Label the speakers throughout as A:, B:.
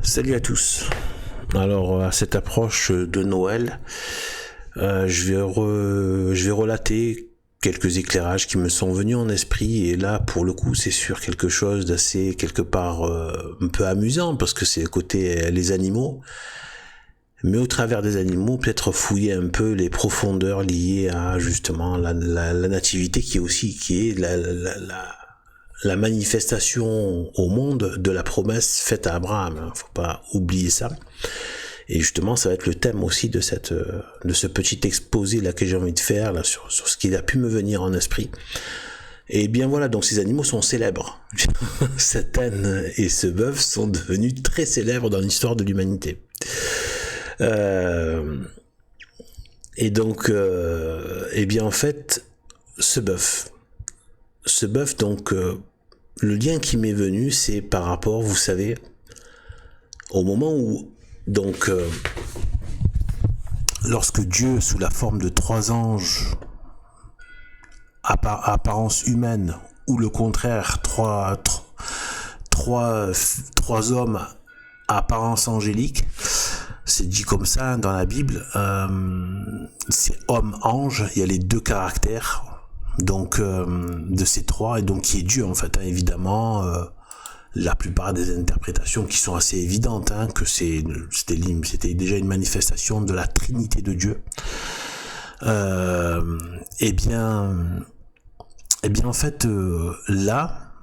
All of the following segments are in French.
A: Salut à tous. Alors à cette approche de Noël, je vais relater quelques éclairages qui me sont venus en esprit, et là pour le coup c'est sur quelque chose d'assez quelque part un peu amusant, parce que c'est le côté les animaux, mais au travers des animaux peut-être fouiller un peu les profondeurs liées à justement la nativité, qui est la manifestation au monde de la promesse faite à Abraham. Faut pas oublier ça. Et justement, ça va être le thème aussi de ce petit exposé là que j'ai envie de faire là sur ce qui a pu me venir en esprit. Et bien voilà, donc ces animaux sont célèbres. Cette âne et ce bœuf sont devenus très célèbres dans l'histoire de l'humanité. Et donc, et bien en fait, ce bœuf, donc, le lien qui m'est venu, c'est par rapport, vous savez, au moment où, donc, lorsque Dieu, sous la forme de 3 anges, à apparence humaine, ou le contraire, trois hommes à apparence angélique, c'est dit comme ça dans la Bible, c'est homme-ange, il y a les 2 caractères, donc de ces 3, et donc qui est Dieu en fait, hein, évidemment. La plupart des interprétations qui sont assez évidentes, hein, que c'était déjà une manifestation de la Trinité de Dieu. Eh bien en fait, là,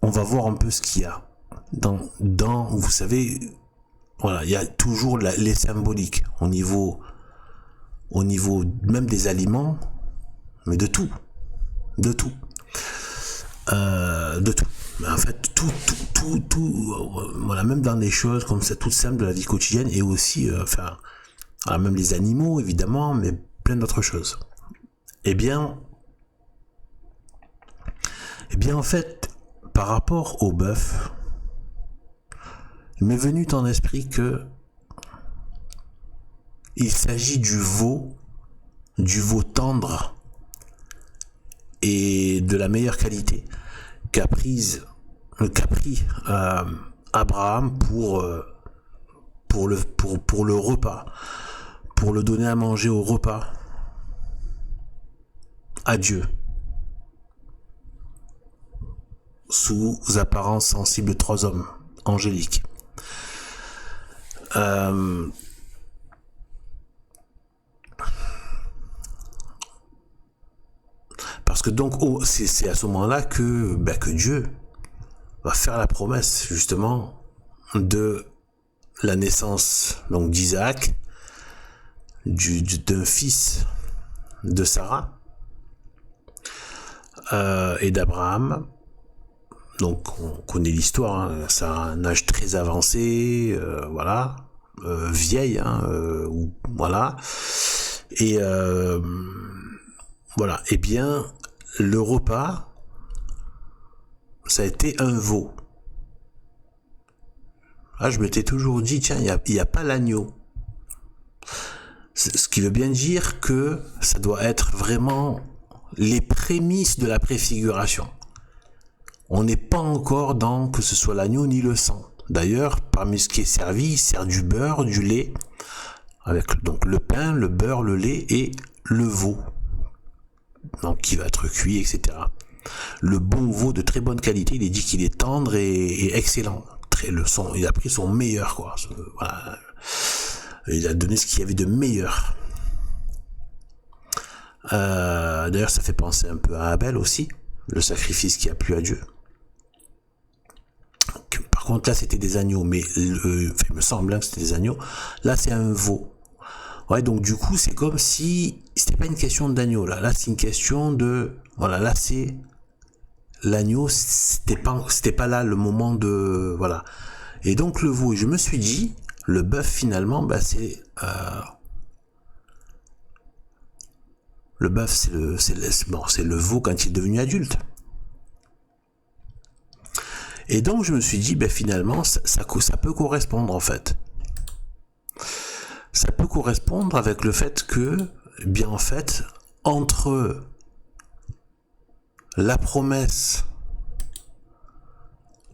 A: on va voir un peu ce qu'il y a dans vous savez, voilà, il y a toujours les symboliques au niveau même des aliments, mais de tout. En fait, tout, voilà, même dans des choses comme ça, toutes simples de la vie quotidienne, et aussi, voilà, même les animaux, évidemment, mais plein d'autres choses. Eh bien, en fait, par rapport au bœuf, il m'est venu en esprit que il s'agit du veau tendre et de la meilleure qualité qu'a pris Abraham pour le repas, pour le donner à manger au repas à Dieu, sous apparence sensible de 3 hommes angéliques. Parce que donc c'est à ce moment-là que Dieu va faire la promesse justement de la naissance donc d'Isaac, d'un fils de Sarah et d'Abraham. Donc on connaît l'histoire, hein, ça a un âge très avancé, voilà, vieille, hein, voilà, et voilà. Et bien le repas, ça a été un veau. Là, je m'étais toujours dit, tiens, il n'y a pas l'agneau. Ce qui veut bien dire que ça doit être vraiment les prémices de la préfiguration. On n'est pas encore dans que ce soit l'agneau ni le sang. D'ailleurs, parmi ce qui est servi, il sert du beurre, du lait, avec donc le pain, le beurre, le lait et le veau. Donc qui va être cuit, etc. Le bon veau de très bonne qualité, il est dit qu'il est tendre et excellent. Il a pris son meilleur, quoi. Voilà. Il a donné ce qu'il y avait de meilleur. D'ailleurs, ça fait penser un peu à Abel aussi, le sacrifice qui a plu à Dieu. Par contre, là, c'était des agneaux, mais il me semble que c'était des agneaux. Là, c'est un veau. Ouais, donc du coup, c'est comme si c'était pas une question d'agneau. Là, c'est une question de, voilà, là, c'est l'agneau, c'était pas là le moment de, voilà. Et donc le veau, je me suis dit, le bœuf finalement, c'est le bœuf, c'est le veau quand il est devenu adulte. Et donc je me suis dit, finalement, ça peut correspondre en fait. Ça peut correspondre avec le fait que, en fait, entre la promesse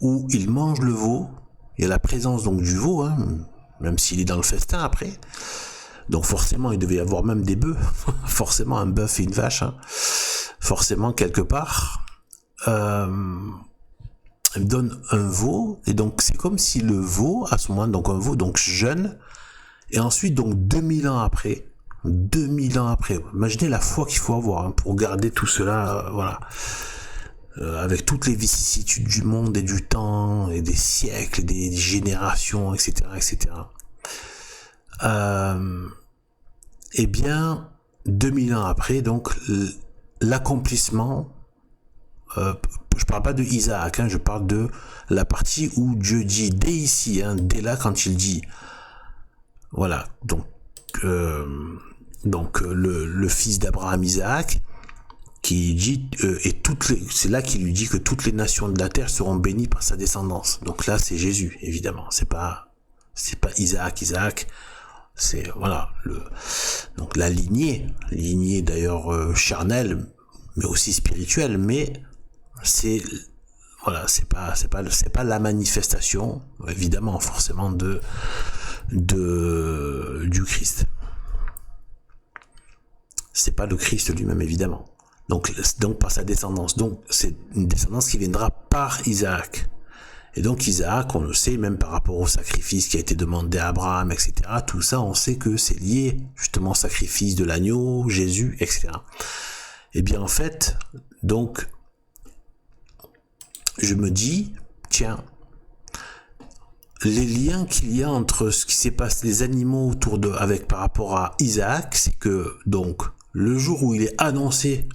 A: où il mange le veau il y a la présence donc du veau, hein, même s'il est dans le festin après. Donc forcément, il devait y avoir même des bœufs, forcément un bœuf et une vache, hein. Forcément quelque part. Il donne un veau, et donc c'est comme si le veau, à ce moment, donc un veau donc jeune, et ensuite donc 2000 ans après, imaginez la foi qu'il faut avoir, hein, pour garder tout cela, voilà. Avec toutes les vicissitudes du monde et du temps, et des siècles, des générations, etc., etc. Eh bien, 2000 ans après, donc, l'accomplissement, je parle pas de Isaac, hein, je parle de la partie où Dieu dit, dès ici, hein, dès là, quand il dit, voilà, donc le fils d'Abraham, Isaac, qui dit, c'est là qu'il lui dit que toutes les nations de la terre seront bénies par sa descendance. Donc là, c'est Jésus, évidemment, c'est pas Isaac, c'est, voilà, donc la lignée d'ailleurs charnelle, mais aussi spirituelle, mais c'est, voilà, c'est pas la manifestation, évidemment, forcément du Christ. C'est pas le Christ lui-même, évidemment. Donc par sa descendance. Donc c'est une descendance qui viendra par Isaac. Et donc Isaac, on le sait, même par rapport au sacrifice qui a été demandé à Abraham, etc. Tout ça, on sait que c'est lié justement au sacrifice de l'agneau, Jésus, etc. Et bien en fait, donc, je me dis, tiens, les liens qu'il y a entre ce qui s'est passé, les animaux par rapport à Isaac, c'est que donc le jour où il est annoncé,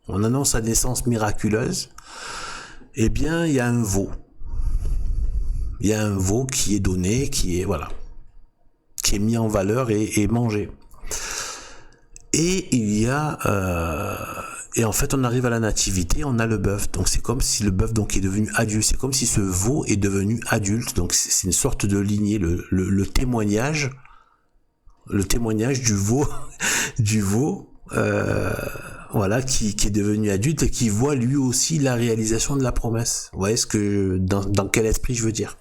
A: on annonce sa naissance miraculeuse, eh bien il y a un veau. Il y a un veau qui est donné, qui est mis en valeur et mangé. Et il y a et en fait on arrive à la nativité, on a le bœuf. Donc c'est comme si le bœuf donc est devenu adulte, c'est comme si ce veau est devenu adulte. Donc c'est une sorte de lignée, le témoignage du veau voilà, qui est devenu adulte et qui voit lui aussi la réalisation de la promesse. Vous voyez dans quel esprit je veux dire,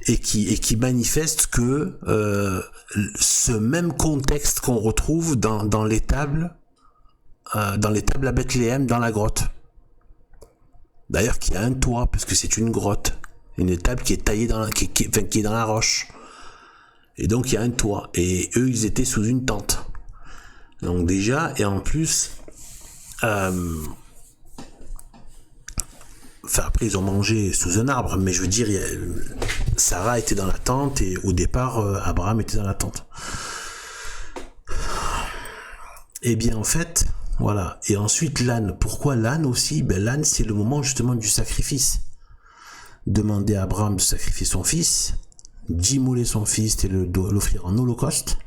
A: et qui manifeste que ce même contexte qu'on retrouve dans l'étable à Bethléem, dans la grotte. D'ailleurs, qui a un toit, parce que c'est une grotte, une étable qui est taillée qui est dans la roche. Et donc il y a un toit. Et eux, ils étaient sous une tente. Donc déjà, et en plus, après ils ont mangé sous un arbre, mais je veux dire, Sarah était dans la tente et au départ, Abraham était dans la tente. Et bien en fait, voilà. Et ensuite l'âne. Pourquoi l'âne aussi? Ben l'âne, c'est le moment justement du sacrifice. Demander à Abraham de sacrifier son fils, d'immoler son fils et l'offrir en holocauste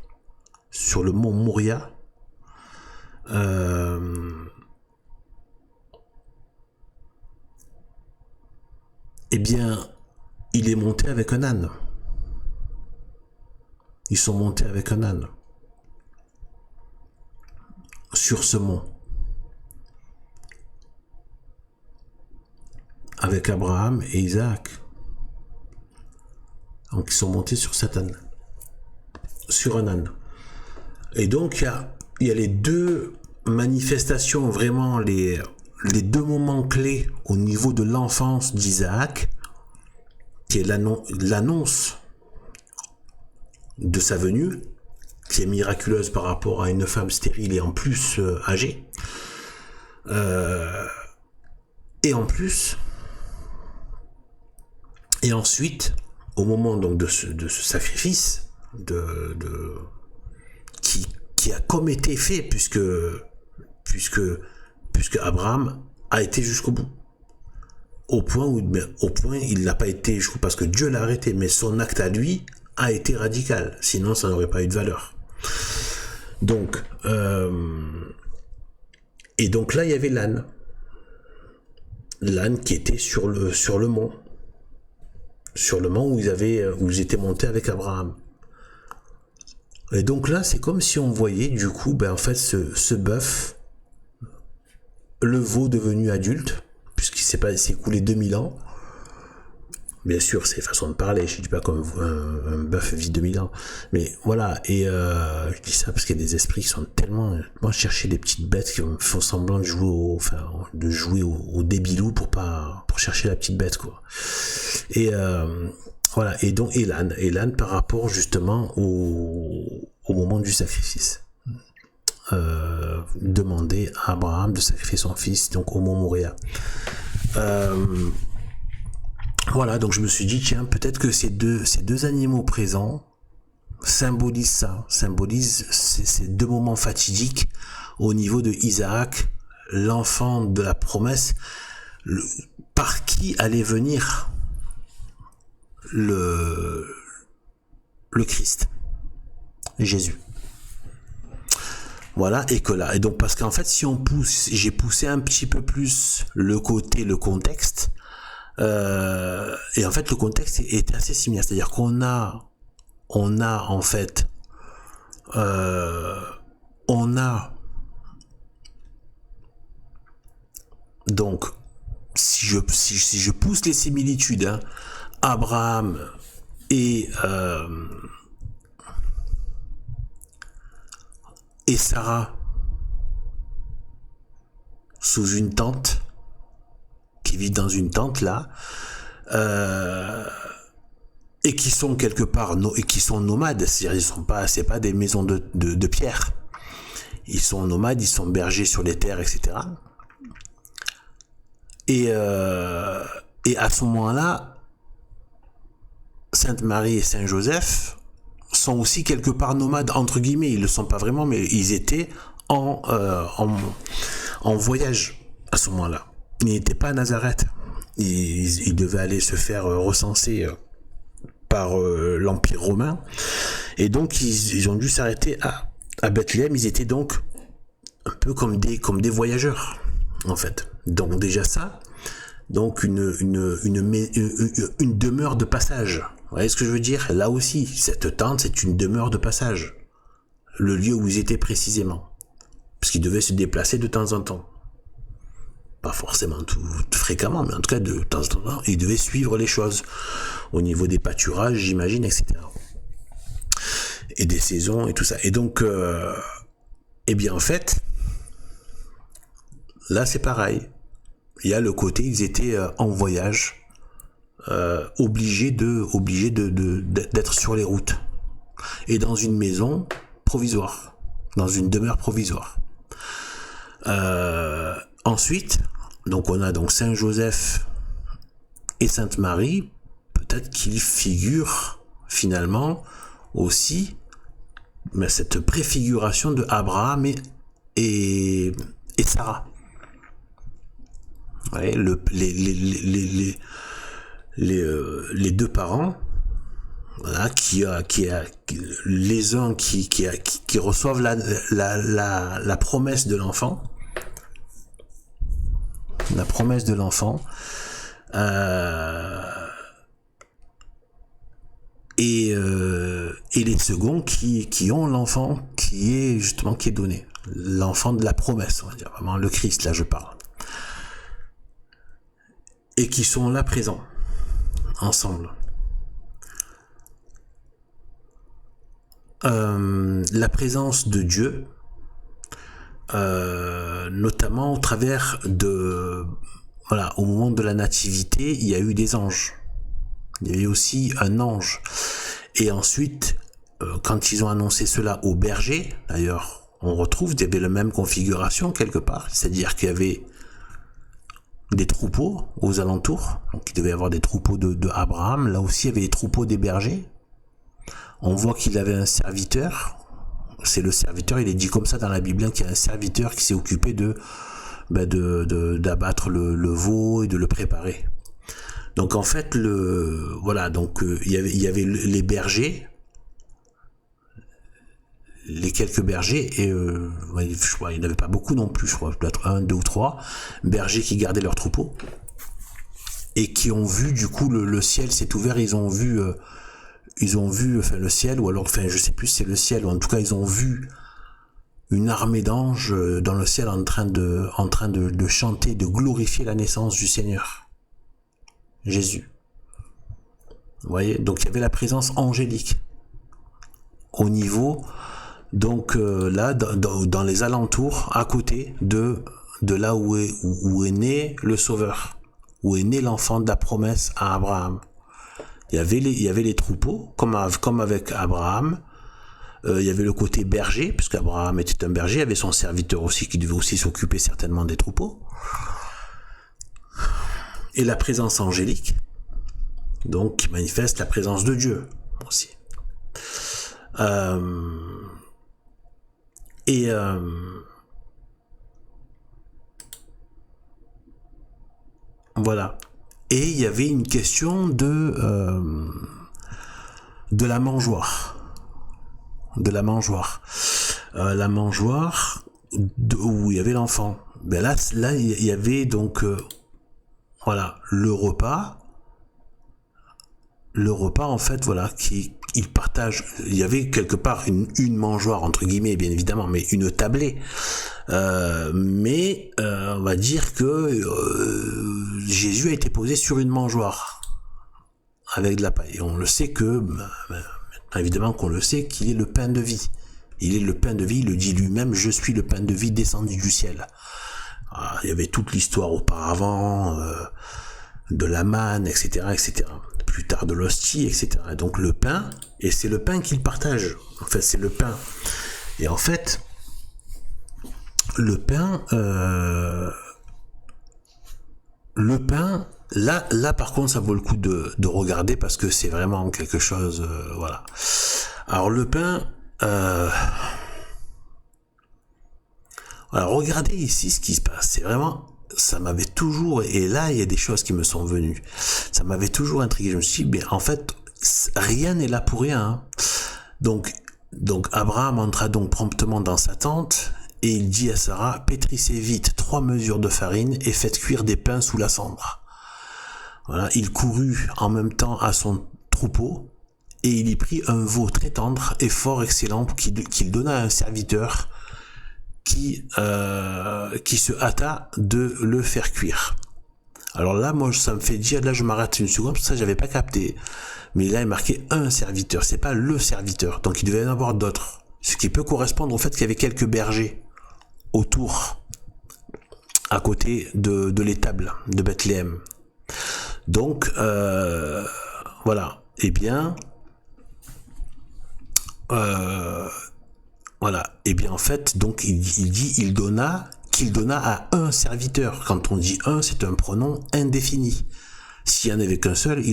A: sur le mont Moria. Eh bien, il est monté avec un âne. Ils sont montés avec un âne sur ce mont, avec Abraham et Isaac. Donc ils sont montés sur cet âne, sur un âne. Et donc il y a les deux manifestations, vraiment les deux moments clés au niveau de l'enfance d'Isaac, qui est l'annonce de sa venue, qui est miraculeuse par rapport à une femme stérile et en plus âgée. Et en plus, et ensuite, au moment donc de ce sacrifice, qui a comme été fait, puisque Abraham a été jusqu'au bout. Au point il n'a pas été jusqu'au bout parce que Dieu l'a arrêté, mais son acte à lui a été radical, sinon ça n'aurait pas eu de valeur. Donc et donc là il y avait l'âne qui était sur le mont où ils étaient montés avec Abraham. Et donc là c'est comme si on voyait du coup en fait ce bœuf, le veau devenu adulte, puisqu'il s'est écoulé 2000 ans, Bien sûr, c'est façon de parler, je dis pas comme un bœuf vit 2000 ans. Mais voilà, et je dis ça parce qu'il y a des esprits qui sont tellement... Moi, chercher des petites bêtes qui font semblant de jouer au débilou pour chercher la petite bête, quoi. Et voilà, et donc Elan par rapport justement au moment du sacrifice. Demander à Abraham de sacrifier son fils, donc au mont Moria. Voilà, donc je me suis dit, tiens, peut-être que ces deux animaux présents symbolisent ces deux moments fatidiques au niveau de Isaac, l'enfant de la promesse, par qui allait venir le Christ, Jésus. Voilà, et donc parce qu'en fait, si on pousse, j'ai poussé un petit peu plus le contexte, et en fait le contexte est assez similaire, c'est-à-dire qu'on a en fait donc si je pousse les similitudes, hein, Abraham et Sarah sous une tente, qui vivent dans une tente là, et qui sont quelque part et qui sont nomades, c'est-à-dire c'est pas des maisons de pierre, ils sont nomades, ils sont bergers sur les terres, etc. Et à ce moment-là, Sainte Marie et Saint Joseph sont aussi quelque part nomades, entre guillemets, ils le sont pas vraiment, mais ils étaient en voyage à ce moment-là. Ils n'étaient pas à Nazareth. Ils devaient aller se faire recenser par l'Empire romain. Et donc, ils ont dû s'arrêter à Bethléem. Ils étaient donc un peu comme des voyageurs, en fait. Donc, déjà ça, donc une demeure de passage. Vous voyez ce que je veux dire? Là aussi, cette tente, c'est une demeure de passage. Le lieu où ils étaient précisément. Parce qu'ils devaient se déplacer de temps en temps. Pas forcément tout fréquemment, mais en tout cas de temps en temps, ils devaient suivre les choses. Au niveau des pâturages, j'imagine, etc. Et des saisons et tout ça. Et donc, eh bien en fait, là c'est pareil. Il y a le côté, ils étaient en voyage, obligés d'être sur les routes et dans une maison provisoire, dans une demeure provisoire. Ensuite, donc on a donc Saint Joseph et Sainte Marie, peut-être qu'ils figurent finalement aussi, mais cette préfiguration de Abraham et Sarah. Ouais, les deux parents, voilà, les uns qui reçoivent la promesse de l'enfant, et les seconds qui ont l'enfant qui est donné, l'enfant de la promesse, on va dire, vraiment le Christ, là je parle, et qui sont là présents ensemble. La présence de Dieu, notamment au travers au moment de la nativité, il y a eu des anges. Il y a eu aussi un ange. Et ensuite, quand ils ont annoncé cela aux bergers, d'ailleurs, on retrouve, il y avait la même configuration quelque part, c'est-à-dire qu'il y avait des troupeaux aux alentours, donc il devait y avoir des troupeaux de Abraham, là aussi il y avait les troupeaux des bergers. On voit qu'il avait un serviteur, c'est le serviteur, il est dit comme ça dans la Bible, qu'il y a un serviteur qui s'est occupé d'abattre le veau et de le préparer. Donc en fait, il y avait les bergers, les quelques bergers, et je crois, il n'y en avait pas beaucoup non plus, je crois, peut-être 1, 2 ou 3 bergers qui gardaient leurs troupeaux, et qui ont vu, du coup, le ciel s'est ouvert, ils ont vu le ciel, ou alors, je sais plus si c'est le ciel, ou en tout cas, ils ont vu une armée d'anges dans le ciel en train de chanter, de glorifier la naissance du Seigneur, Jésus. Vous voyez, donc il y avait la présence angélique au niveau, donc là, dans les alentours, à côté de là où est né le Sauveur, où est né l'enfant de la promesse à Abraham. Il y avait les troupeaux, comme avec Abraham. Il y avait le côté berger, puisque Abraham était un berger, il y avait son serviteur aussi qui devait aussi s'occuper certainement des troupeaux. Et la présence angélique, donc qui manifeste la présence de Dieu aussi. Voilà. Et il y avait une question de la mangeoire. La mangeoire où il y avait l'enfant. Ben là, il y avait donc voilà, le repas en fait, voilà, il partage. Il y avait quelque part une mangeoire entre guillemets, bien évidemment, mais une tablée. Mais on va dire que Jésus a été posé sur une mangeoire avec de la paille. Et on le sait que, évidemment qu'on le sait, qu'il est le pain de vie. Il est le pain de vie, il le dit lui-même, je suis le pain de vie descendu du ciel. Alors, il y avait toute l'histoire auparavant, de la manne, etc., etc. Plus tard de l'hostie, etc. Et donc le pain, et c'est le pain qu'il partage. En fait, c'est le pain. Et en fait, le pain, là par contre, ça vaut le coup de regarder parce que c'est vraiment quelque chose, voilà. Alors le pain, alors regardez ici ce qui se passe. C'est vraiment, ça m'avait toujours, et là il y a des choses qui me sont venues. Ça m'avait toujours intrigué. Je me suis dit, mais en fait, rien n'est là pour rien. Hein. Donc Abraham entra donc promptement dans sa tente. Et il dit à Sarah, pétrissez vite 3 mesures de farine et faites cuire des pains sous la cendre. Voilà, il courut en même temps à son troupeau et il y prit un veau très tendre et fort excellent qu'il donna à un serviteur qui se hâta de le faire cuire. Alors là, moi, ça me fait dire, là je m'arrête une seconde, parce que ça j'avais pas capté. Mais là, il est marqué un serviteur, c'est pas le serviteur, donc il devait y en avoir d'autres. Ce qui peut correspondre au fait qu'il y avait quelques bergers autour, à côté de l'étable de Bethléem. Donc, voilà. Eh bien, voilà. Eh bien, en fait, donc, qu'il donna à un serviteur. Quand on dit un, c'est un pronom indéfini. S'il n'y en avait qu'un seul,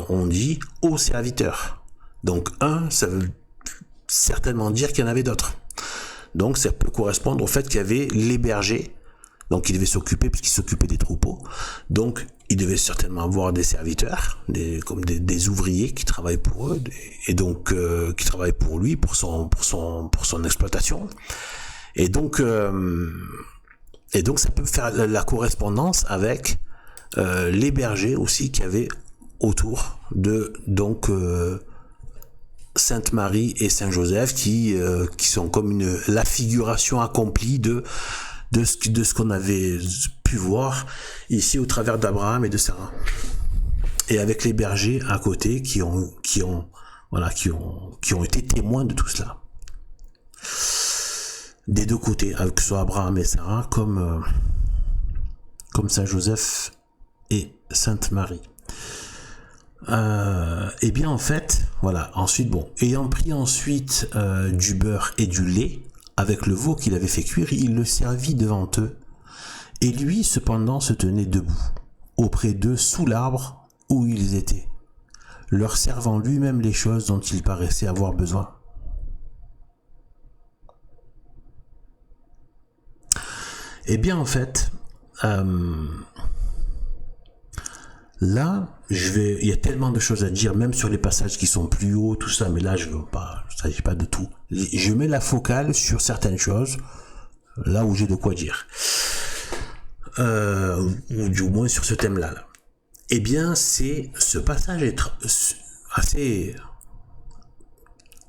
A: on dit au serviteur. Donc, un, ça veut certainement dire qu'il y en avait d'autres. Donc ça peut correspondre au fait qu'il y avait les bergers, donc ils devaient s'occuper, puisqu'ils s'occupaient des troupeaux, donc ils devaient certainement avoir des serviteurs, comme des ouvriers qui travaillent pour eux, et donc qui travaillent pour lui, pour son exploitation, et donc ça peut faire la correspondance avec les bergers aussi qu'il y avait autour de Sainte Marie et Saint Joseph qui sont comme la figuration accomplie de ce qu'on avait pu voir ici au travers d'Abraham et de Sarah, et avec les bergers à côté qui ont été témoins de tout cela des deux côtés, que ce soit Abraham et Sarah comme Saint Joseph et Sainte Marie. Et bien en fait, voilà. Ensuite, ayant pris ensuite du beurre et du lait avec le veau qu'il avait fait cuire, il le servit devant eux. Et lui, cependant, se tenait debout auprès d'eux sous l'arbre où ils étaient, leur servant lui-même les choses dont il paraissait avoir besoin. Et bien en fait, là, il y a tellement de choses à dire, même sur les passages qui sont plus hauts, tout ça, mais là, je ne s'agit pas de tout. Je mets la focale sur certaines choses, là où j'ai de quoi dire. Ou du moins sur ce thème-là. Là. Eh bien, ce passage est assez...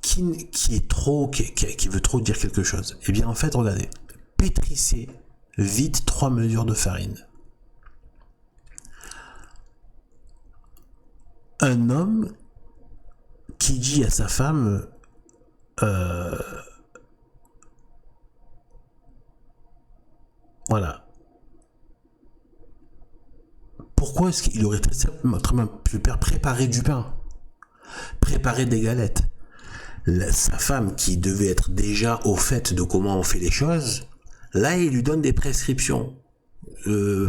A: qui veut trop dire quelque chose. Eh bien, en fait, regardez. Pétrissez vite 3 mesures de farine. Un homme qui dit à sa femme, voilà, pourquoi est-ce qu'il aurait très simplement pu préparer du pain, préparer des galettes? Sa femme, qui devait être déjà au fait de comment on fait les choses, là, il lui donne des prescriptions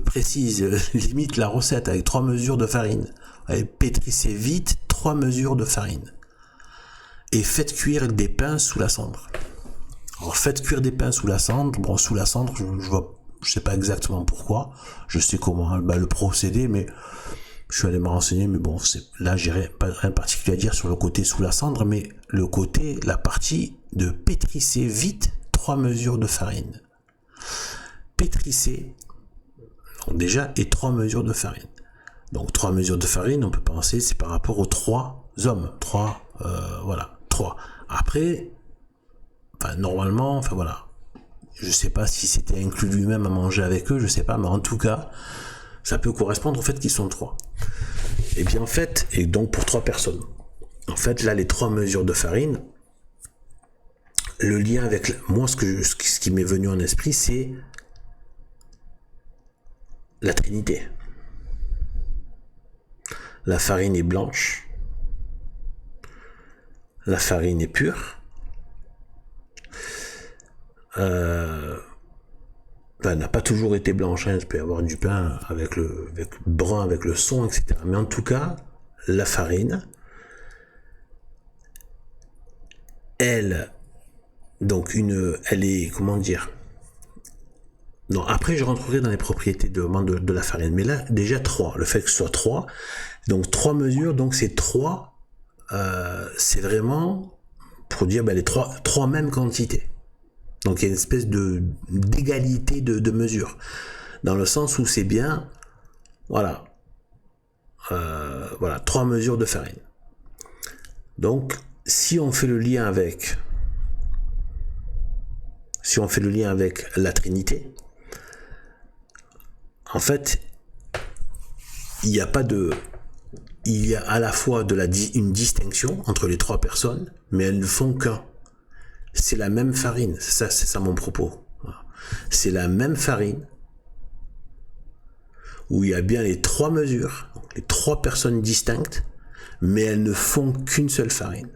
A: précises, limite la recette avec 3 mesures de farine. Allez, pétrissez vite 3 mesures de farine. Et faites cuire des pains sous la cendre. Alors, faites cuire des pains sous la cendre. Bon, sous la cendre, je sais pas exactement pourquoi. Je sais comment le procédé, mais je suis allé me renseigner, mais bon, là, j'ai rien particulier à dire sur le côté sous la cendre, mais la partie de pétrissez vite 3 mesures de farine. Pétrissez, donc déjà, et 3 mesures de farine. Donc 3 mesures de farine, on peut penser, c'est par rapport aux 3 hommes. 3. Après, normalement, voilà. Je sais pas si c'était inclus lui-même à manger avec eux, je sais pas, mais en tout cas, ça peut correspondre au fait qu'ils sont 3. Et bien en fait, et donc pour 3 personnes. En fait, là, les 3 mesures de farine, le lien avec moi, ce qui m'est venu en esprit, c'est la Trinité. La farine est blanche, la farine est pure, elle n'a pas toujours été blanche, il peut y avoir du pain avec brun, avec le son, etc. Mais en tout cas, la farine, elle est, comment dire, non, après je rentrerai dans les propriétés de la farine, mais là, déjà 3, le fait que ce soit 3, donc 3 mesures, donc c'est 3, c'est vraiment pour dire les 3 mêmes quantités. Donc il y a une espèce d'égalité de mesure, dans le sens où c'est bien, voilà, 3 mesures de farine. Donc si on fait le lien avec la Trinité, en fait, il y a à la fois une distinction entre les 3 personnes, mais elles ne font qu'un. C'est la même farine, c'est ça mon propos. C'est la même farine, où il y a bien les 3 mesures, les 3 personnes distinctes, mais elles ne font qu'une seule farine.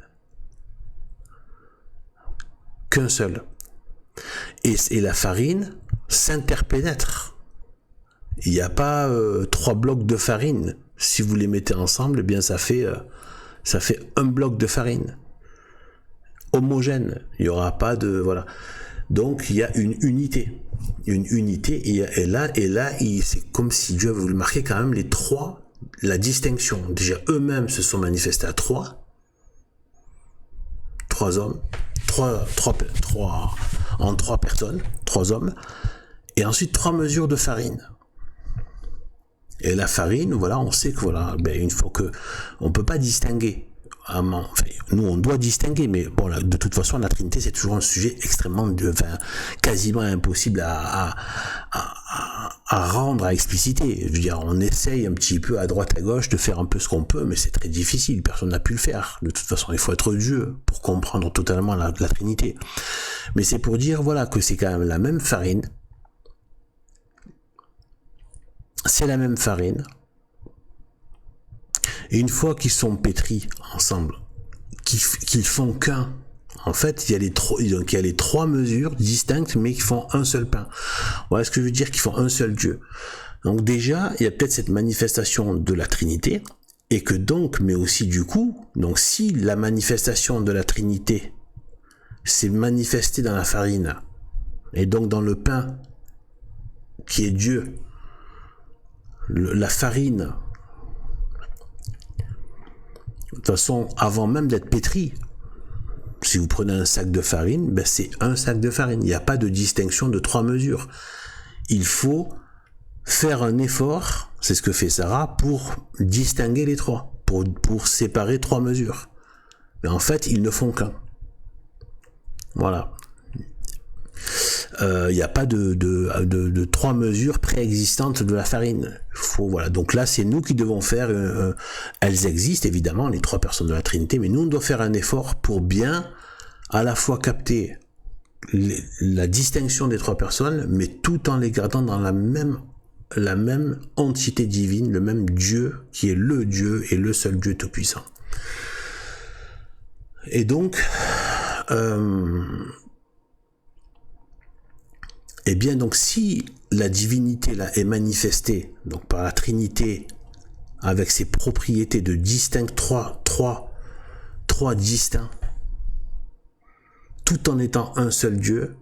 A: Qu'un seul. Et la farine s'interpénètre. Il n'y a pas 3 blocs de farine. Si vous les mettez ensemble, eh bien ça fait un bloc de farine. Homogène. Il n'y aura pas de... Voilà. Donc il y a une unité. Et là, c'est comme si Dieu avait voulu marquer quand même les 3, la distinction. Déjà, eux-mêmes se sont manifestés à 3 hommes, 3 personnes, 3 hommes, et ensuite 3 mesures de farine. Et la farine, voilà, on sait que une fois que on peut pas distinguer. Nous on doit distinguer, mais bon, de toute façon la Trinité c'est toujours un sujet extrêmement, quasiment impossible à rendre, à expliciter. Je veux dire, on essaye un petit peu à droite à gauche de faire un peu ce qu'on peut, mais c'est très difficile. Personne n'a pu le faire. De toute façon, il faut être Dieu pour comprendre totalement la Trinité. Mais c'est pour dire, que c'est quand même la même farine. C'est la même farine. Et une fois qu'ils sont pétris ensemble, qu'ils font qu'un, en fait, il y a les 3 mesures distinctes, mais qui font un seul pain. Voilà ce que je veux dire, qu'ils font un seul Dieu. Donc déjà, il y a peut-être cette manifestation de la Trinité, et que donc, mais aussi du coup, donc si la manifestation de la Trinité s'est manifestée dans la farine, et donc dans le pain, qui est Dieu, la farine, de toute façon, avant même d'être pétri, si vous prenez un sac de farine, c'est un sac de farine. Il n'y a pas de distinction de 3 mesures. Il faut faire un effort, c'est ce que fait Sarah, pour distinguer les 3, pour séparer 3 mesures. Mais en fait, ils ne font qu'un. Voilà. il n'y a pas de 3 mesures préexistantes de la farine. Voilà. Donc là, c'est nous qui devons faire, elles existent évidemment, les 3 personnes de la Trinité, mais nous, on doit faire un effort pour bien à la fois capter la distinction des 3 personnes, mais tout en les gardant dans la même entité divine, le même Dieu, qui est le Dieu et le seul Dieu tout-puissant. Et donc, eh bien, donc, si la divinité là est manifestée donc par la Trinité avec ses propriétés de trois distincts, tout en étant un seul Dieu,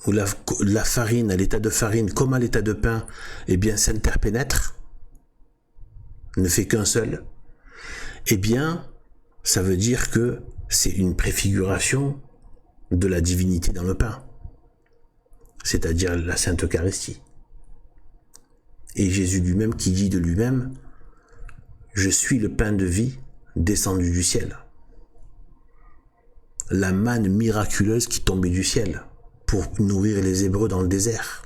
A: où la farine, à l'état de farine, comme à l'état de pain, eh bien, s'interpénètre, ne fait qu'un seul, eh bien, ça veut dire que c'est une préfiguration de la divinité dans le pain, c'est-à-dire la Sainte Eucharistie. Et Jésus lui-même qui dit de lui-même, « Je suis le pain de vie descendu du ciel ». La manne miraculeuse qui tombait du ciel pour nourrir les Hébreux dans le désert.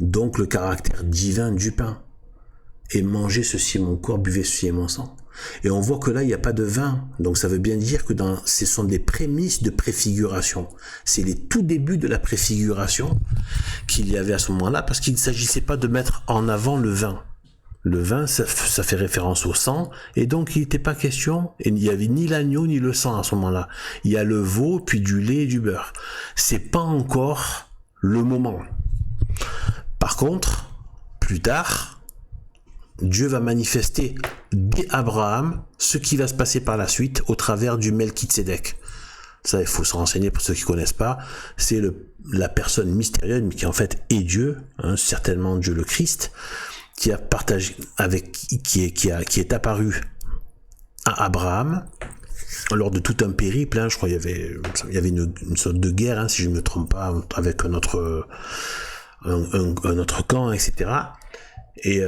A: Donc le caractère divin du pain. Et mangez ceci est mon corps, buvez ceci est mon sang. Et on voit que là, il n'y a pas de vin. Donc ça veut bien dire que ce sont des prémices de préfiguration. C'est les tout débuts de la préfiguration qu'il y avait à ce moment-là, parce qu'il ne s'agissait pas de mettre en avant le vin. Le vin, ça fait référence au sang, et donc il n'était pas question, et il n'y avait ni l'agneau ni le sang à ce moment-là. Il y a le veau, puis du lait et du beurre. C'est pas encore le moment. Par contre, plus tard, Dieu va manifester dès Abraham ce qui va se passer par la suite au travers du Melchitsédek. Ça, il faut se renseigner pour ceux qui ne connaissent pas. C'est la personne mystérieuse, mais qui en fait est Dieu, hein, certainement Dieu le Christ, qui a partagé qui est apparu à Abraham lors de tout un périple, hein, je crois qu'il y avait une sorte de guerre, hein, si je ne me trompe pas, avec un autre camp, etc. Et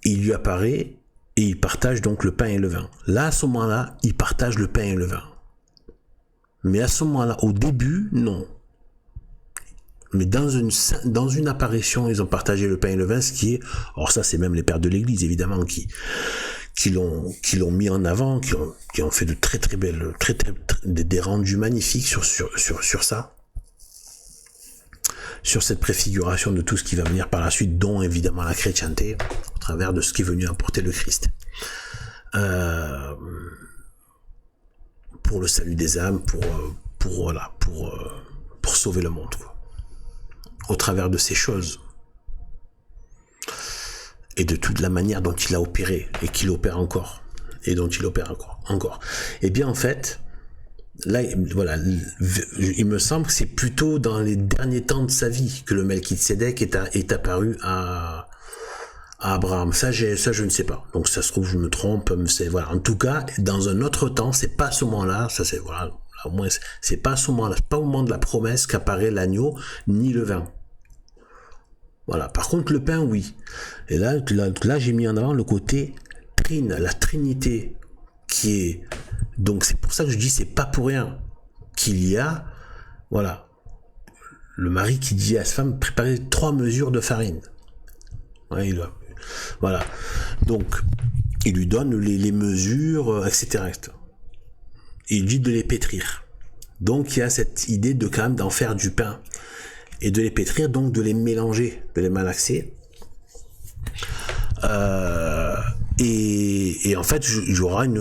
A: il lui apparaît et il partage donc le pain et le vin. Là, à ce moment-là, il partage le pain et le vin. Mais à ce moment-là, au début, non. Mais dans une apparition, ils ont partagé le pain et le vin, ce qui est... Alors ça, c'est même les pères de l'Église, évidemment, qui l'ont mis en avant, qui ont fait de très très belles... des rendus magnifiques sur ça. Sur cette préfiguration de tout ce qui va venir par la suite, dont évidemment la chrétienté, au travers de ce qui est venu apporter le Christ. Pour le salut des âmes, pour sauver le monde, quoi. Au travers de ces choses et de toute la manière dont il a opéré et qu'il opère encore et dont il opère encore. Et bien en fait, là, voilà, il me semble que c'est plutôt dans les derniers temps de sa vie que le Melchitsédek est apparu à Abraham. Ça, je ne sais pas. Donc ça se trouve, je me trompe. Voilà. En tout cas, dans un autre temps, c'est pas à ce moment-là. Ça c'est voilà. Au moins, c'est pas à ce moment-là. C'est pas au moment de la promesse qu'apparaît l'agneau ni le vin. Voilà. Par contre, le pain, oui. Et là, j'ai mis en avant le côté la Trinité, qui est... Donc, c'est pour ça que je dis, c'est pas pour rien qu'il y a, voilà, le mari qui dit à sa femme, préparez 3 mesures de farine. Ouais, voilà. Donc, il lui donne les mesures, etc., etc. Et il dit de les pétrir. Donc, il y a cette idée de quand même d'en faire du pain. Et de les pétrir, donc de les mélanger, de les malaxer. Et en fait, il y aura une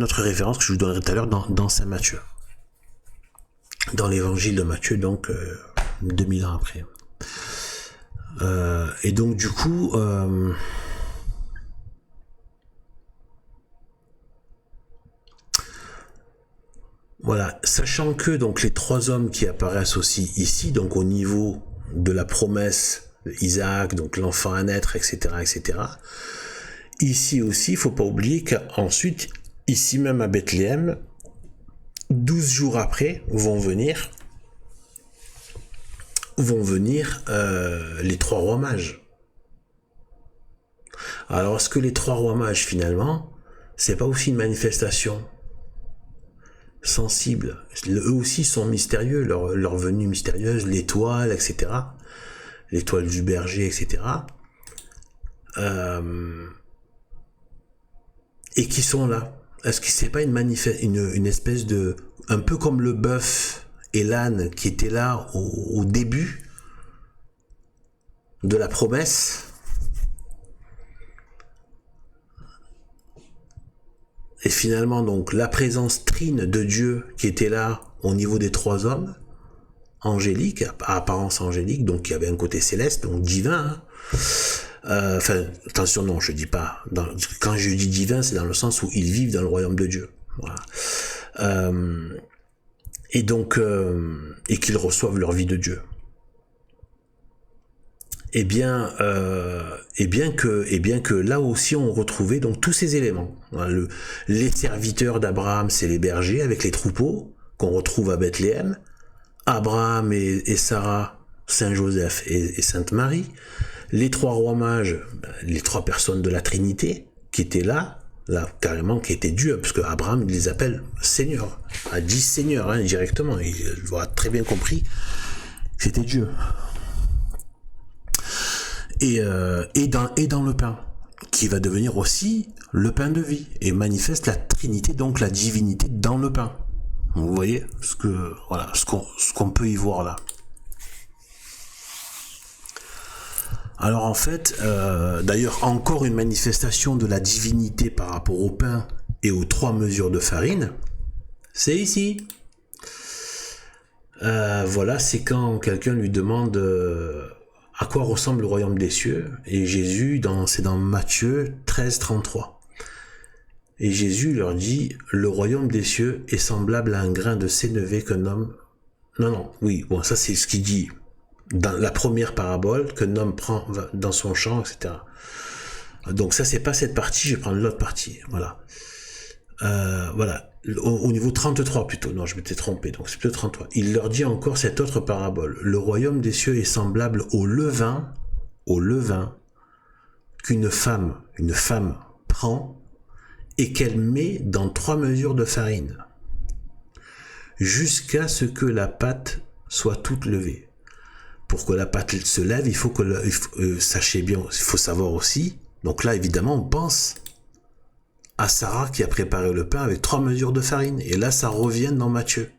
A: autre référence que je vous donnerai tout à l'heure dans Saint Matthieu. Dans l'évangile de Matthieu, donc 2000 ans après. Et donc du coup... Voilà, sachant que donc les 3 hommes qui apparaissent aussi ici, donc au niveau de la promesse d'Isaac, donc l'enfant à naître, etc., etc. Ici aussi, il faut pas oublier qu'ensuite, ici même à Bethléem, 12 jours après, vont venir les 3 rois mages. Alors, est-ce que les 3 rois mages, finalement, c'est pas aussi une manifestation sensibles. Eux aussi sont mystérieux, leur venue mystérieuse, l'étoile, etc. L'étoile du berger, etc. Et qui sont là. Est-ce que c'est pas une espèce de... Un peu comme le bœuf et l'âne qui étaient là au début de la promesse. Et finalement, donc, la présence trine de Dieu qui était là au niveau des trois hommes, angéliques, à apparence angélique, donc il y avait un côté céleste, donc divin. Enfin, attention, non, je dis pas. Quand je dis divin, c'est dans le sens où ils vivent dans le royaume de Dieu. Voilà. Et donc, et qu'ils reçoivent leur vie de Dieu. Et bien que là aussi on retrouvait donc tous ces éléments. Les serviteurs d'Abraham, c'est les bergers avec les troupeaux qu'on retrouve à Bethléem. Abraham et Sarah, Saint Joseph et Sainte Marie. Les trois rois mages, les trois personnes de la Trinité qui étaient là carrément, qui étaient Dieu, parce que Abraham il les appelle Seigneur, a dit Seigneur directement. Il a très bien compris que c'était Dieu. Et dans le pain, qui va devenir aussi le pain de vie, et manifeste la Trinité, donc la divinité dans le pain. Vous voyez ce qu'on peut y voir là. Alors en fait, d'ailleurs encore une manifestation de la divinité par rapport au pain et aux 3 mesures de farine, c'est ici. Voilà, c'est quand quelqu'un lui demande à quoi ressemble le royaume des cieux, et Jésus, c'est dans Matthieu 13, 33. Et Jésus leur dit, le royaume des cieux est semblable à un grain de sénévé qu'un homme... Non, ça c'est ce qu'il dit dans la première parabole, qu'un homme prend dans son champ, etc. Donc ça c'est pas cette partie, je vais prendre l'autre partie, voilà. Voilà, au niveau 33 plutôt, non je m'étais trompé, donc c'est plutôt 33. Il leur dit encore cette autre parabole, le royaume des cieux est semblable au levain qu'une femme prend et qu'elle met dans 3 mesures de farine, jusqu'à ce que la pâte soit toute levée. Pour que la pâte se lève, il faut sachez bien, il faut savoir aussi, donc là évidemment on pense à Sarah qui a préparé le pain avec 3 mesures de farine, et là ça revient dans Matthieu,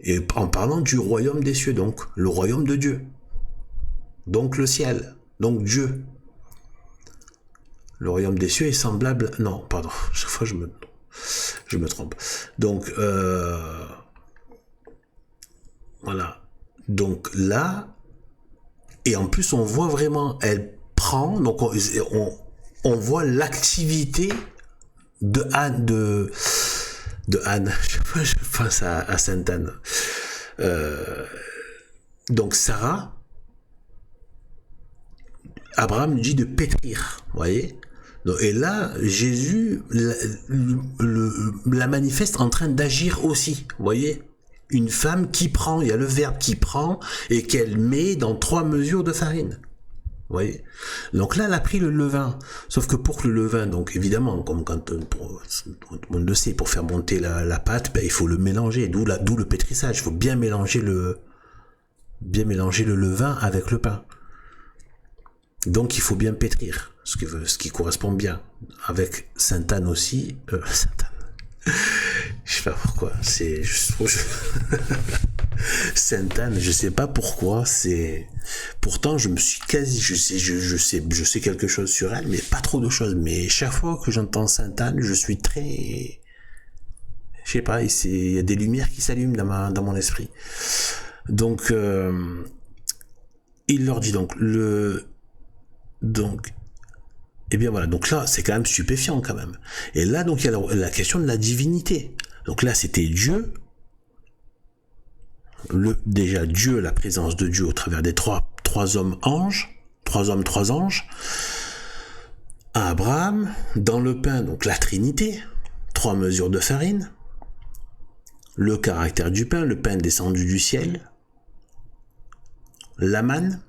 A: et en parlant du royaume des cieux, donc le royaume de Dieu, donc le ciel, donc Dieu. Le royaume des cieux est semblable... Non, pardon, chaque fois je me trompe. Donc, voilà. Donc là, et en plus on voit vraiment, elle prend, donc on voit l'activité de Anne, de Anne, je pense à Sainte Anne. Donc Sarah, Abraham lui dit de pétrir, vous voyez. Et là, Jésus la manifeste en train d'agir aussi, vous voyez. Une femme qui prend, il y a le verbe qui prend, et qu'elle met dans 3 mesures de farine. Vous voyez. Donc là, elle a pris le levain. Sauf que pour que le levain, donc évidemment, comme quand tout le monde le sait, pour faire monter la pâte, il faut le mélanger, d'où le pétrissage. Il faut bien mélanger le levain avec le pain. Donc il faut bien pétrir, ce qui correspond bien. Avec Sainte Anne aussi, Sainte Anne. Je sais pas pourquoi, c'est juste Sainte Anne, je sais pas pourquoi, pourtant je sais quelque chose sur elle, mais pas trop de choses. Mais chaque fois que j'entends Sainte Anne, je suis très, je sais pas, il y a des lumières qui s'allument dans mon esprit. Donc il leur dit et bien voilà, donc là c'est quand même stupéfiant quand même. Et là donc il y a la question de la divinité. Donc là c'était Dieu, déjà Dieu, la présence de Dieu au travers des trois hommes anges, 3 hommes, 3 anges. À Abraham, dans le pain, donc la Trinité, 3 mesures de farine, le caractère du pain, le pain descendu du ciel, la manne.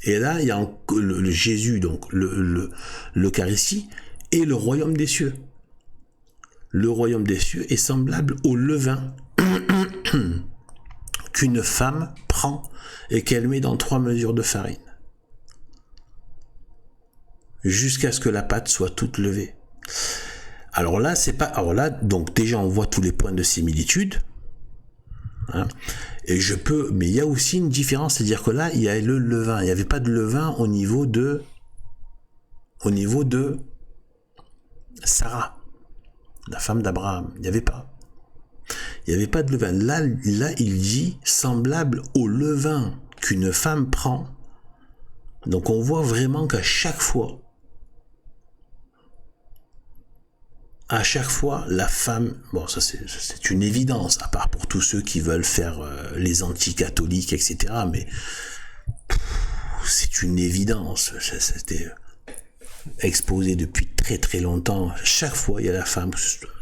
A: Et là, il y a le Jésus, donc l'Eucharistie, et le royaume des cieux. le royaume des cieux est semblable au levain qu'une femme prend et qu'elle met dans 3 mesures de farine, jusqu'à ce que la pâte soit toute levée. Alors là, c'est pas. Alors là, donc déjà, on voit tous les points de similitude. Hein, et je peux. Mais il y a aussi une différence, c'est-à-dire que là, il y a le levain. Il n'y avait pas de levain au niveau de Sarah, la femme d'Abraham. Il n'y avait pas. Il n'y avait pas de levain. Là, il dit semblable au levain qu'une femme prend. Donc on voit vraiment qu'à chaque fois, la femme, bon ça c'est une évidence, à part pour tous ceux qui veulent faire les anti-catholiques, etc. Mais c'est une évidence, c'était exposé depuis très très longtemps. Chaque fois il y a la femme,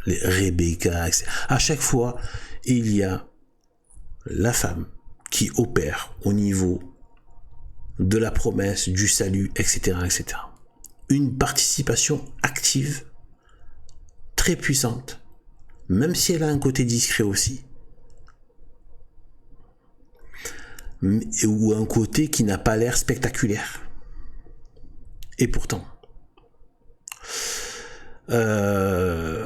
A: les Rebecca, etc. À chaque fois il y a la femme qui opère au niveau de la promesse, du salut, etc., etc. Une participation active, très puissante, même si elle a un côté discret aussi, ou un côté qui n'a pas l'air spectaculaire. Et pourtant, eh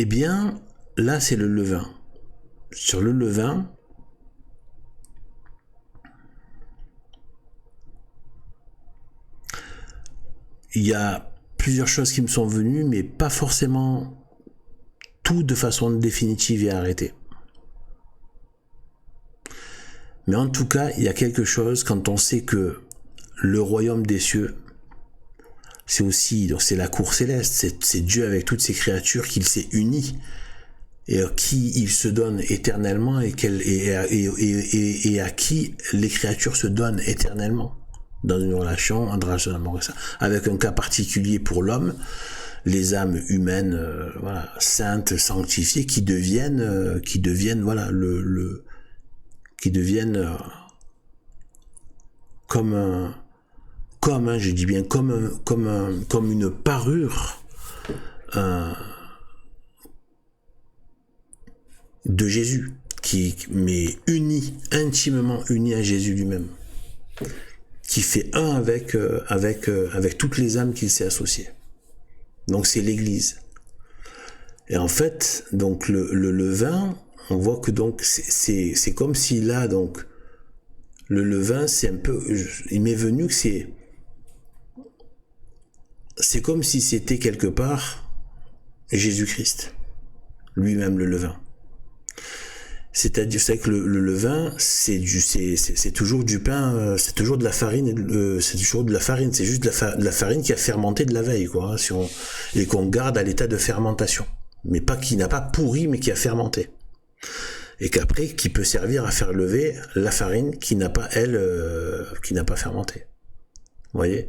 A: bien, là c'est le levain. Sur le levain, il y a plusieurs choses qui me sont venues, mais pas forcément tout de façon définitive et arrêtée. Mais en tout cas, il y a quelque chose quand on sait que le royaume des cieux, c'est aussi, donc c'est la cour céleste, c'est Dieu avec toutes ses créatures qu'il s'est uni et à qui il se donne éternellement et à qui les créatures se donnent éternellement dans une relation d'amour, avec un cas particulier pour l'homme, les âmes humaines, voilà, saintes, sanctifiées, qui deviennent, voilà, qui deviennent comme je dis bien comme une parure de Jésus, mais intimement uni à Jésus lui-même, qui fait un avec toutes les âmes qu'il s'est associées. Donc c'est l'Église. Et en fait, donc le levain, on voit que donc c'est comme si là, donc le levain, c'est un peu, il m'est venu que c'est comme si c'était quelque part Jésus-Christ, lui-même le levain. C'est-à-dire, c'est que le levain, c'est toujours du pain, c'est toujours de la farine, c'est toujours de la farine, c'est juste de la farine qui a fermenté de la veille, quoi, hein, et qu'on garde à l'état de fermentation. Mais pas qui n'a pas pourri, mais qui a fermenté. Et qu'après, qui peut servir à faire lever la farine qui n'a pas, qui n'a pas fermenté. Vous voyez?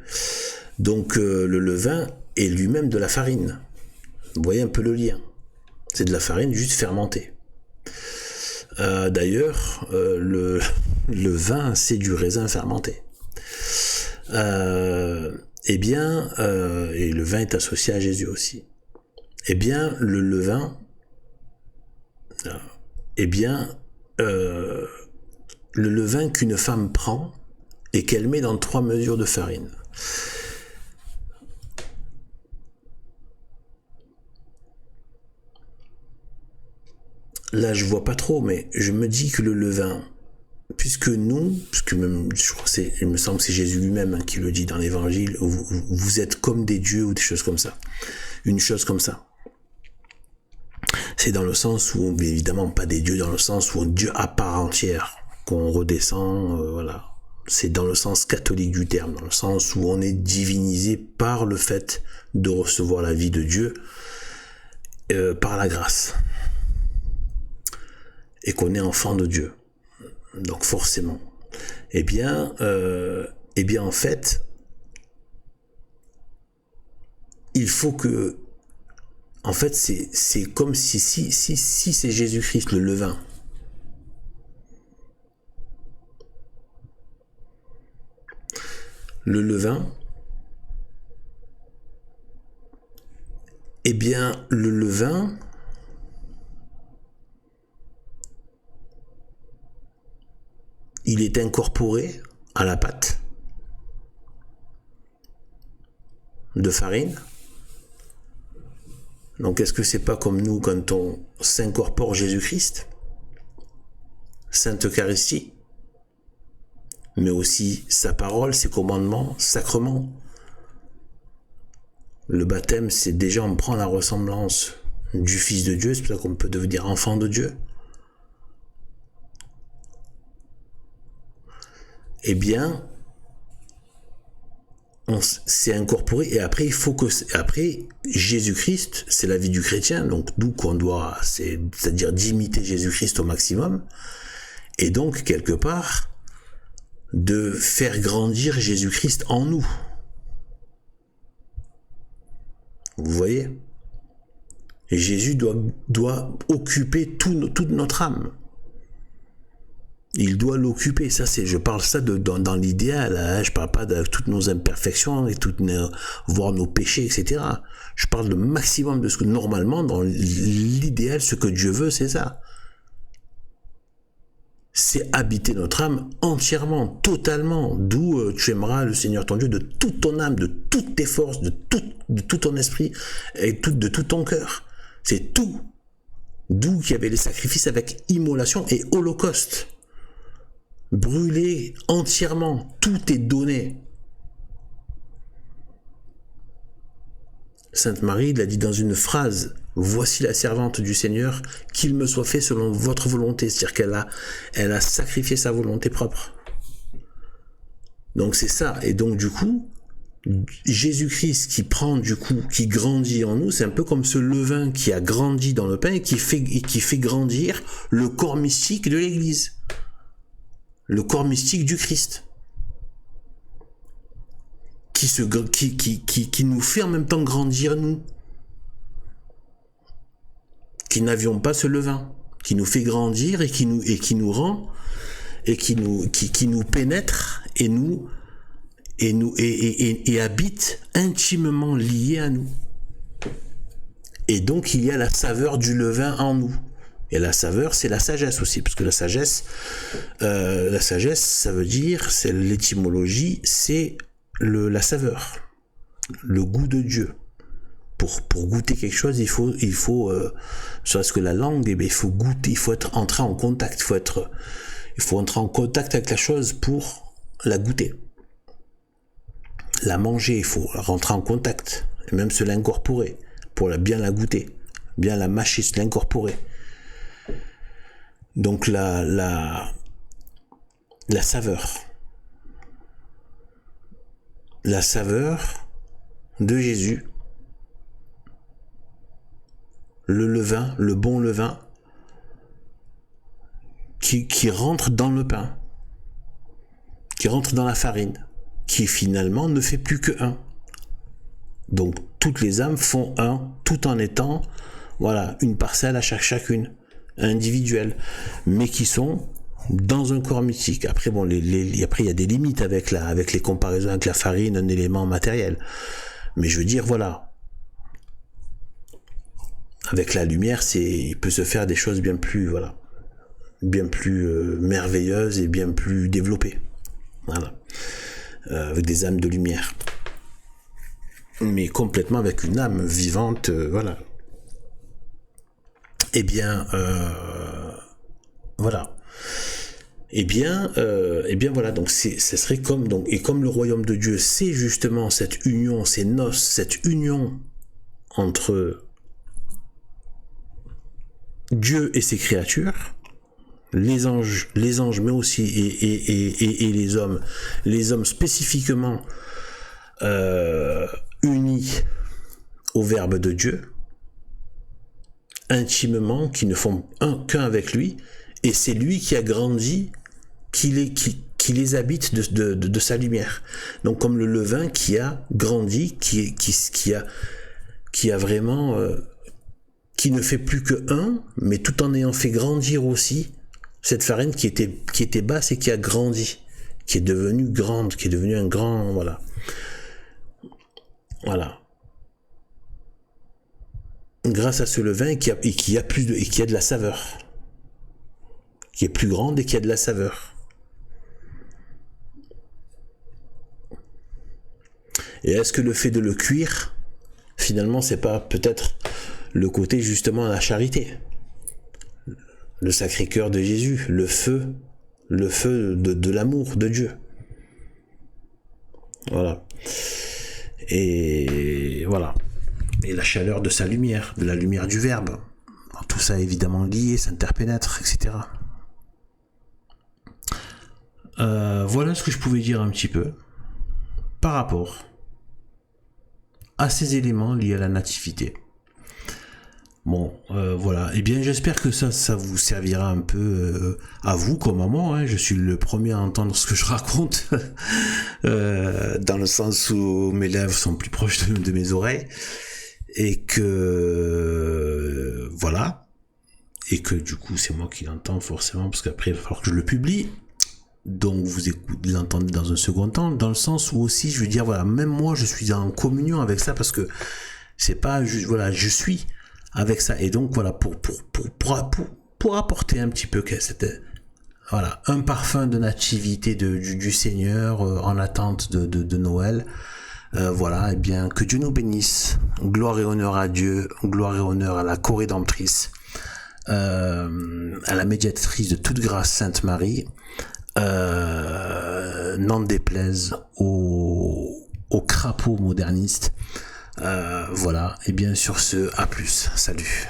A: Donc, le levain est lui-même de la farine. Vous voyez un peu le lien. C'est de la farine juste fermentée. D'ailleurs, le vin, c'est du raisin fermenté. Et le vin est associé à Jésus aussi. Eh bien, le levain, le levain qu'une femme prend et qu'elle met dans 3 mesures de farine. Là, je vois pas trop, mais je me dis que le levain, puisque même, il me semble que c'est Jésus lui-même qui le dit dans l'Évangile, vous êtes comme des dieux ou des choses comme ça. Une chose comme ça. C'est dans le sens où, évidemment, pas des dieux, dans le sens où un Dieu à part entière, qu'on redescend, voilà. C'est dans le sens catholique du terme, dans le sens où on est divinisé par le fait de recevoir la vie de Dieu, par la grâce. Et qu'on est enfant de Dieu. Donc forcément. Eh bien en fait, il faut que, en fait, c'est comme si c'est Jésus-Christ le levain. Le levain Eh bien, le levain, il est incorporé à la pâte de farine. Donc, est-ce que c'est pas comme nous quand on s'incorpore Jésus-Christ, Sainte Eucharistie, mais aussi sa parole, ses commandements, sacrements. Le baptême, c'est déjà, on prend la ressemblance du Fils de Dieu, c'est pour ça qu'on peut devenir enfant de Dieu. Eh bien, on s'est incorporé, et après, il faut que, après, Jésus-Christ, c'est la vie du chrétien, donc d'où qu'on doit, c'est-à-dire d'imiter Jésus-Christ au maximum, et donc, quelque part, de faire grandir Jésus-Christ en nous. Vous voyez? Et Jésus doit occuper toute notre âme. Il doit l'occuper. Ça, je parle ça dans l'idéal. Hein. Je parle pas de toutes nos imperfections et voire nos péchés, etc. Je parle le maximum de ce que normalement, dans l'idéal, ce que Dieu veut, c'est ça. C'est habiter notre âme entièrement, totalement. D'où tu aimeras le Seigneur ton Dieu de toute ton âme, de toutes tes forces, de tout ton esprit et de tout ton cœur. C'est tout. D'où qu'il y avait les sacrifices avec immolation et holocauste. Brûlé entièrement. Tout est donné. Sainte Marie l'a dit dans une phrase. Voici la servante du Seigneur, qu'il me soit fait selon votre volonté. C'est-à-dire qu'elle a sacrifié sa volonté propre. Donc c'est ça. Et donc du coup, Jésus-Christ qui grandit en nous, c'est un peu comme ce levain qui a grandi dans le pain et qui fait grandir le corps mystique de l'Église. Le corps mystique du Christ. Qui nous fait en même temps grandir nous. Qui n'avions pas ce levain, qui nous fait grandir et qui nous rend et qui nous pénètre et habite intimement lié à nous. Et donc il y a la saveur du levain en nous. Et la saveur, c'est la sagesse aussi, parce que la sagesse, ça veut dire, c'est l'étymologie, c'est la saveur, le goût de Dieu. Pour goûter quelque chose, il faut soit ce que la langue, il faut goûter, il faut entrer en contact, il faut entrer en contact avec la chose pour la goûter. La manger, il faut rentrer en contact, et même se l'incorporer, pour bien la goûter, bien la mâcher, se l'incorporer. Donc la saveur. La saveur de Jésus. Le levain, le bon levain, qui rentre dans le pain, qui rentre dans la farine, qui finalement ne fait plus que un. Donc toutes les âmes font un, tout en étant, voilà, une parcelle à chacune, individuelle, mais qui sont dans un corps mystique. Après, bon, après il y a des limites avec les comparaisons avec la farine, un élément matériel. Mais je veux dire, voilà. Avec la lumière, il peut se faire des choses bien plus, voilà, bien plus merveilleuses et bien plus développées, voilà, avec des âmes de lumière, mais complètement avec une âme vivante, voilà. Eh bien, voilà. Eh bien, voilà. Donc, ce serait comme et comme le royaume de Dieu, c'est justement cette union, ces noces, cette union entre Dieu et ses créatures, les anges, mais aussi et les hommes spécifiquement unis au Verbe de Dieu, intimement, qui ne font qu'un avec lui, et c'est lui qui a grandi, qui les habite de sa lumière. Donc comme le levain qui a grandi, qui a vraiment qui ne fait plus que un, mais tout en ayant fait grandir aussi cette farine qui était basse et qui a grandi, qui est devenue grande, qui est devenue un grand, voilà. Voilà. grâce à ce levain qui a plus et qui a de la saveur, qui est plus grande et qui a de la saveur. Et est-ce que le fait de le cuire, finalement, c'est pas peut-être le côté justement la charité, le Sacré-Cœur de Jésus, le feu de l'amour de Dieu. Voilà. Et voilà. Et la chaleur de sa lumière, de la lumière du Verbe. Tout ça évidemment lié, s'interpénètre, etc. Voilà ce que je pouvais dire un petit peu par rapport à ces éléments liés à la nativité. Bon, voilà. Eh bien, j'espère que ça vous servira un peu à vous comme à moi. Hein. Je suis le premier à entendre ce que je raconte, dans le sens où mes lèvres sont plus proches de mes oreilles, et que voilà, et que du coup c'est moi qui l'entends forcément, parce qu'après il va falloir que je le publie. Donc vous l'entendez dans un second temps, dans le sens où aussi je veux dire voilà, même moi je suis en communion avec ça, parce que c'est pas juste voilà, je suis avec ça, et donc voilà pour apporter un petit peu que c'était voilà un parfum de nativité du Seigneur en attente de Noël. Voilà, et bien que Dieu nous bénisse. Gloire et honneur à Dieu, gloire et honneur à la corédemptrice, à la médiatrice de toute grâce Sainte Marie. N'en déplaise aux crapauds modernistes. Voilà, et bien sur ce, à plus, salut.